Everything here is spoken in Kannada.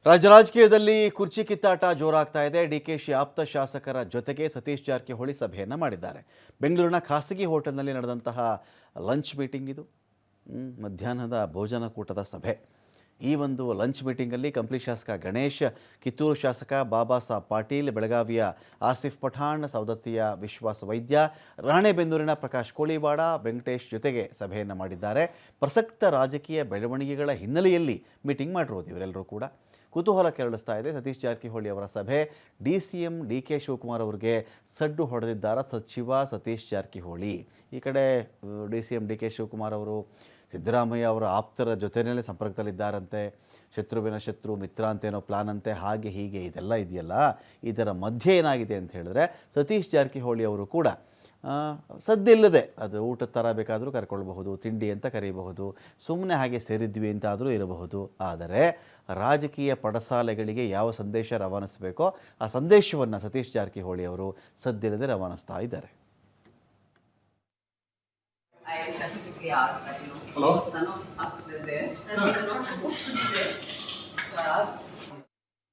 ರಾಜ್ಯ ರಾಜಕೀಯದಲ್ಲಿ ಕುರ್ಚಿ ಕಿತ್ತಾಟ ಜೋರಾಗ್ತಾ ಇದೆ. ಡಿಕೆಶಿ ಆಪ್ತ ಶಾಸಕರ ಜೊತೆಗೆ ಸತೀಶ್ ಜಾರಕಿಹೊಳಿ ಸಭೆಯನ್ನು ಮಾಡಿದ್ದಾರೆ. ಬೆಂಗಳೂರಿನ ಖಾಸಗಿ ಹೋಟೆಲ್ನಲ್ಲಿ ನಡೆದಂತಹ ಲಂಚ್ ಮೀಟಿಂಗ್ ಇದು. ಮಧ್ಯಾಹ್ನದ ಭೋಜನ ಕೂಟದ ಸಭೆ. ಈ ಒಂದು ಲಂಚ್ ಮೀಟಿಂಗಲ್ಲಿ ಕಂಪ್ಲಿ ಶಾಸಕ ಗಣೇಶ್, ಕಿತ್ತೂರು ಶಾಸಕ ಬಾಬಾ ಸಾಹೇಬ್ ಪಾಟೀಲ್, ಬೆಳಗಾವಿಯ ಆಸಿಫ್ ಪಠಾಣ್, ಸವದತ್ತಿಯ ವಿಶ್ವಾಸ ವೈದ್ಯ, ರಾಣೆಬೆನ್ನೂರಿನ ಪ್ರಕಾಶ್ ಕೋಳಿವಾಡ, ವೆಂಕಟೇಶ್ ಜೊತೆಗೆ ಸಭೆಯನ್ನು ಮಾಡಿದ್ದಾರೆ. ಪ್ರಸಕ್ತ ರಾಜಕೀಯ ಬೆಳವಣಿಗೆಗಳ ಹಿನ್ನೆಲೆಯಲ್ಲಿ ಮೀಟಿಂಗ್ ಮಾಡಿರೋದು ಇವರೆಲ್ಲರೂ ಕೂಡ. ಕುತೂಹಲ ಕೆರಳಿಸ್ತಾ ಇದೆ. ಸತೀಶ್ ಜಾರಕಿಹೊಳಿ ಅವರ ಸಭೆ. DCM DK ಶಿವಕುಮಾರ್ ಅವರಿಗೆ ಸಡ್ಡು ಹೊಡೆದಿದ್ದಾರೆ ಸಚಿವ ಸತೀಶ್ ಜಾರಕಿಹೊಳಿ. ಈ ಕಡೆ DCM DK ಶಿವಕುಮಾರ್ ಅವರು ಸಿದ್ದರಾಮಯ್ಯ ಅವರ ಆಪ್ತರ ಜೊತೆಯಲ್ಲೇ ಸಂಪರ್ಕದಲ್ಲಿದ್ದಾರಂತೆ. ಶತ್ರುವಿನ ಶತ್ರು ಮಿತ್ರ ಅಂತೇನೋ ಪ್ಲಾನ್ ಅಂತೆ, ಹಾಗೆ ಹೀಗೆ ಇದೆಲ್ಲ ಇದೆಯಲ್ಲ. ಇದರ ಮಧ್ಯೆ ಏನಾಗಿದೆ ಅಂತ ಹೇಳಿದ್ರೆ ಸತೀಶ್ ಜಾರಕಿಹೊಳಿ ಅವರು ಕೂಡ ಸದ್ದಿಲ್ಲದೆ ಅದು ಊಟದ ಥರ ಬೇಕಾದರೂ ಕರ್ಕೊಳ್ಬಹುದು, ತಿಂಡಿ ಅಂತ ಕರೀಬಹುದು, ಸುಮ್ಮನೆ ಹಾಗೆ ಸೇರಿದ್ವಿ ಅಂತಾದರೂ ಇರಬಹುದು. ಆದರೆ ರಾಜಕೀಯ ಪಡಸಾಲೆಗಳಿಗೆ ಯಾವ ಸಂದೇಶ ರವಾನಿಸಬೇಕೋ ಆ ಸಂದೇಶವನ್ನು ಸತೀಶ್ ಜಾರಕಿಹೊಳಿ ಅವರು ಸದ್ದಿಲ್ಲದೆ ರವಾನಿಸ್ತಾ ಇದ್ದಾರೆ. I specifically asked that, because none of us were there and we were not supposed to be there. So I asked